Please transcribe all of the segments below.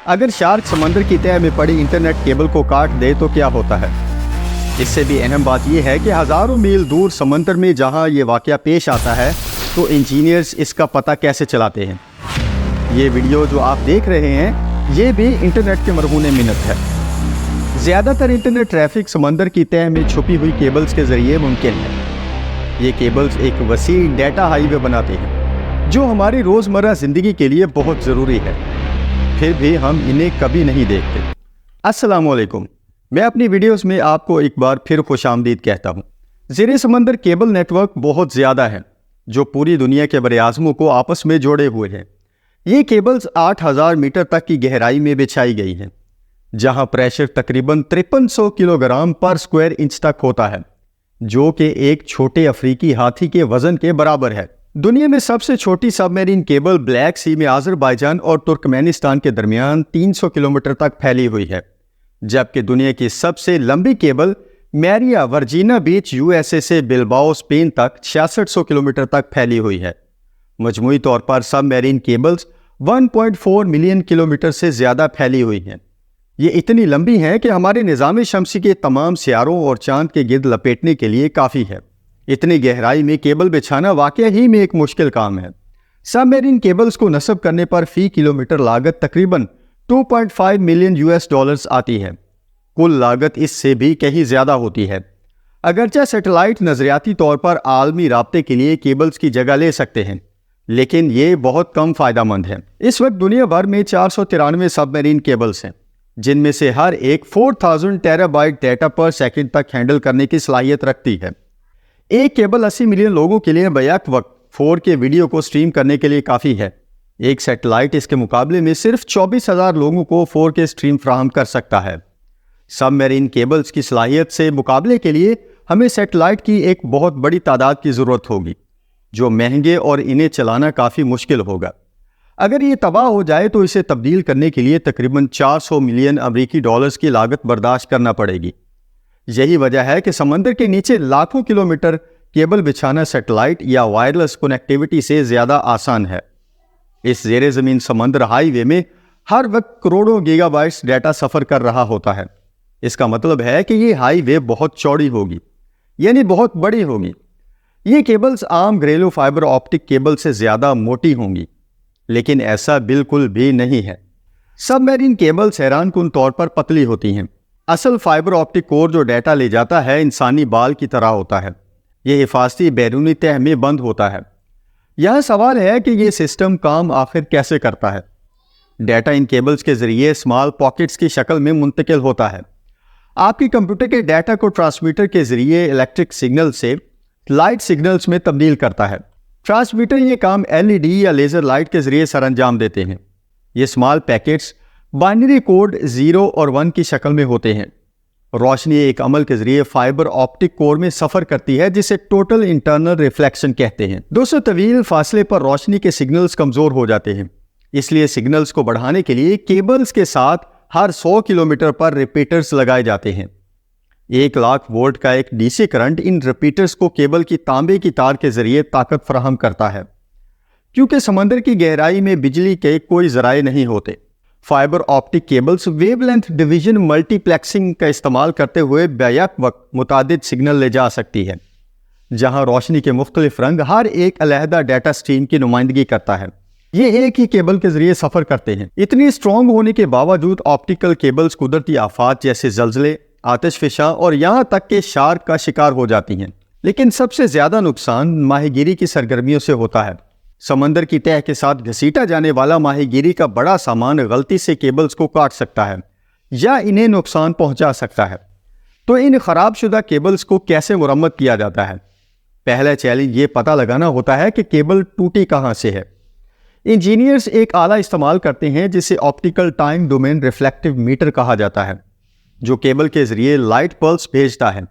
اگر شارک سمندر کی تہہ میں پڑی انٹرنیٹ کیبل کو کاٹ دے تو کیا ہوتا ہے؟ اس سے بھی اہم بات یہ ہے کہ ہزاروں میل دور سمندر میں جہاں یہ واقعہ پیش آتا ہے تو انجینئرز اس کا پتہ کیسے چلاتے ہیں؟ یہ ویڈیو جو آپ دیکھ رہے ہیں یہ بھی انٹرنیٹ کے مرہون منت ہے۔ زیادہ تر انٹرنیٹ ٹریفک سمندر کی تہہ میں چھپی ہوئی کیبلز کے ذریعے ممکن ہے۔ یہ کیبلز ایک وسیع ڈیٹا ہائی وے بناتے ہیں جو ہماری روزمرہ زندگی کے لیے بہت ضروری ہے، پھر بھی ہم انہیں کبھی نہیں دیکھتے۔ السلام علیکم، میں اپنی ویڈیوز میں آپ کو ایک بار پھر خوش آمدید کہتا ہوں۔ زیر سمندر کیبل نیٹ ورک بہت زیادہ ہے جو پوری دنیا کے براعظموں کو آپس میں جوڑے ہوئے ہیں۔ یہ کیبلز 8000 میٹر تک کی گہرائی میں بچھائی گئی ہیں، جہاں پریشر تقریباً 5300 کلو گرام پر اسکوائر انچ تک ہوتا ہے، جو کہ ایک چھوٹے افریقی ہاتھی کے وزن کے برابر ہے۔ دنیا میں سب سے چھوٹی سب میرین کیبل بلیک سی میں آذربائیجان اور ترکمانستان کے درمیان 300 کلومیٹر تک پھیلی ہوئی ہے، جبکہ دنیا کی سب سے لمبی کیبل میریا ورجینا بیچ USA سے بلباؤ اسپین تک 6600 کلومیٹر تک پھیلی ہوئی ہے۔ مجموعی طور پر سب میرین کیبلز 1.4 ملین کلومیٹر سے زیادہ پھیلی ہوئی ہیں۔ یہ اتنی لمبی ہیں کہ ہمارے نظام شمسی کے تمام سیاروں اور چاند کے گرد لپیٹنے کے لیے کافی ہے۔ اتنی گہرائی میں کیبل بچھانا واقعہ ہی میں ایک مشکل کام ہے۔ سب میرین کیبلز کو نصب کرنے پر فی کلومیٹر لاگت تقریباً 2.5 ملین US آتی ہے۔ کل لاگت اس سے بھی کہیں زیادہ ہوتی ہے۔ اگرچہ سیٹلائٹ نظریاتی طور پر عالمی رابطے کے لیے کیبلز کی جگہ لے سکتے ہیں، لیکن یہ بہت کم فائدہ مند ہے۔ اس وقت دنیا بھر میں 493 سب میرین کیبلز ہیں، جن میں سے ہر ایک 4000 tera byte data per second تک ہینڈل کرنے کی صلاحیت رکھتی ہے۔ ایک کیبل 80 ملین لوگوں کے لیے بیک وقت 4K ویڈیو کو سٹریم کرنے کے لیے کافی ہے۔ ایک سیٹلائٹ اس کے مقابلے میں صرف 24,000 لوگوں کو 4K سٹریم فراہم کر سکتا ہے۔ سب میرین کیبلز کی صلاحیت سے مقابلے کے لیے ہمیں سیٹلائٹ کی ایک بہت بڑی تعداد کی ضرورت ہوگی، جو مہنگے اور انہیں چلانا کافی مشکل ہوگا۔ اگر یہ تباہ ہو جائے تو اسے تبدیل کرنے کے لیے تقریباً 400 ملین امریکی ڈالرز کی لاگت برداشت کرنا پڑے گی۔ یہی وجہ ہے کہ سمندر کے نیچے لاکھوں کلومیٹر کیبل بچھانا سیٹلائٹ یا وائرلیس کنیکٹیوٹی سے زیادہ آسان ہے۔ اس زیر زمین سمندر ہائی وے میں ہر وقت کروڑوں گیگا بائٹس ڈیٹا سفر کر رہا ہوتا ہے۔ اس کا مطلب ہے کہ یہ ہائی وے بہت چوڑی ہوگی، یعنی بہت بڑی ہوگی۔ یہ کیبلز عام گھریلو فائبر آپٹک کیبل سے زیادہ موٹی ہوں گی، لیکن ایسا بالکل بھی نہیں ہے۔ سب میرین کیبلز حیران کن طور پر پتلی ہوتی ہیں۔ اصل فائبر آپٹک کور جو ڈیٹا لے جاتا ہے انسانی بال کی طرح ہوتا ہے۔ یہ حفاظتی بیرونی تہہ میں بند ہوتا ہے۔ یہاں سوال ہے کہ یہ سسٹم کام آخر کیسے کرتا ہے؟ ڈیٹا ان کیبلز کے ذریعے اسمال پاکٹس کی شکل میں منتقل ہوتا ہے۔ آپ کی کمپیوٹر کے ڈیٹا کو ٹرانسمیٹر کے ذریعے الیکٹرک سگنل سے لائٹ سگنلز میں تبدیل کرتا ہے۔ ٹرانسمیٹر یہ کام LED یا لیزر لائٹ کے ذریعے سر انجام دیتے ہیں۔ یہ اسمال پیکٹس بائنری کوڈ 0 اور 1 کی شکل میں ہوتے ہیں۔ روشنی ایک عمل کے ذریعے فائبر آپٹک کور میں سفر کرتی ہے جسے ٹوٹل انٹرنل ریفلیکشن کہتے ہیں۔ دوستو، طویل فاصلے پر روشنی کے سگنلز کمزور ہو جاتے ہیں، اس لیے سگنلز کو بڑھانے کے لیے کیبلز کے ساتھ ہر 100 کلومیٹر پر ریپیٹرز لگائے جاتے ہیں۔ 1,00,000 وولٹ کا ایک DC کرنٹ ان ریپیٹرز کو کیبل کی تانبے کی تار کے ذریعے طاقت فراہم کرتا ہے۔ کیونکہ سمندر کی گہرائی میں بجلی کے کوئی ذرائع نہیں ہوتے، fibre optic cables wave length division multi plexing کا استعمال کرتے ہوئے بیک وقت متعدد سگنل لے جا سکتی ہے، جہاں روشنی کے مختلف رنگ ہر ایک علیحدہ ڈیٹا سٹریم کی نمائندگی کرتا ہے۔ یہ ایک ہی کیبل کے ذریعے سفر کرتے ہیں۔ اتنی اسٹرانگ ہونے کے باوجود آپٹیکل کیبلز قدرتی آفات جیسے زلزلے، آتش فشاں اور یہاں تک کہ شارک کا شکار ہو جاتی ہیں۔ لیکن سب سے زیادہ نقصان ماہی گیری کی سرگرمیوں سے ہوتا ہے۔ سمندر کی تہہ کے ساتھ گھسیٹا جانے والا ماہی گیری کا بڑا سامان غلطی سے کیبلز کو کاٹ سکتا ہے یا انہیں نقصان پہنچا سکتا ہے۔ تو ان خراب شدہ کیبلز کو کیسے مرمت کیا جاتا ہے؟ پہلا چیلنج یہ پتہ لگانا ہوتا ہے کہ کیبل ٹوٹی کہاں سے ہے۔ انجینئرز ایک آلہ استعمال کرتے ہیں جسے optical time domain reflective meter کہا جاتا ہے، جو کیبل کے ذریعے لائٹ پلس بھیجتا ہے۔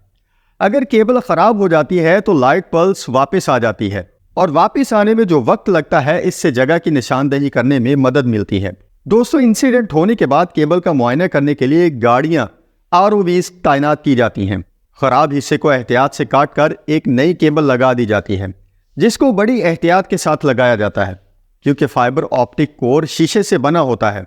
اگر کیبل خراب ہو جاتی ہے تو لائٹ پلس واپس آ جاتی ہے، اور واپس آنے میں جو وقت لگتا ہے اس سے جگہ کی نشاندہی کرنے میں مدد ملتی ہے۔ دوستو، انسیڈنٹ ہونے کے بعد کیبل کا معائنہ کرنے کے لیے گاڑیاں ROVs تعینات کی جاتی ہیں۔ خراب حصے کو احتیاط سے کاٹ کر ایک نئی کیبل لگا دی جاتی ہے، جس کو بڑی احتیاط کے ساتھ لگایا جاتا ہے، کیونکہ فائبر آپٹک کور شیشے سے بنا ہوتا ہے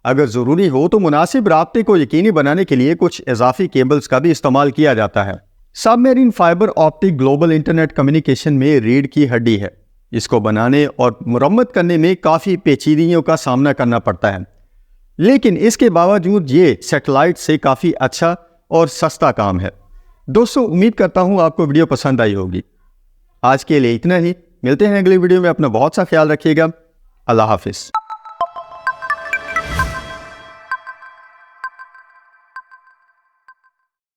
اگر ضروری ہو تو مناسب رابطے کو یقینی بنانے کے لیے کچھ اضافی کیبلز کا بھی استعمال کیا جاتا ہے۔ Submarine fibre optic global internet communication میں ریڑھ کی ہڈی ہے۔ اس کو بنانے اور مرمت کرنے میں کافی پیچیدگیوں کا سامنا کرنا پڑتا ہے، لیکن اس کے باوجود یہ سیٹلائٹ سے کافی اچھا اور سستا کام ہے۔ دوستو، امید کرتا ہوں آپ کو ویڈیو پسند آئی ہوگی۔ آج کے لیے اتنا ہی، ملتے ہیں اگلی ویڈیو میں۔ اپنا بہت سا خیال رکھیے گا۔ اللہ حافظ۔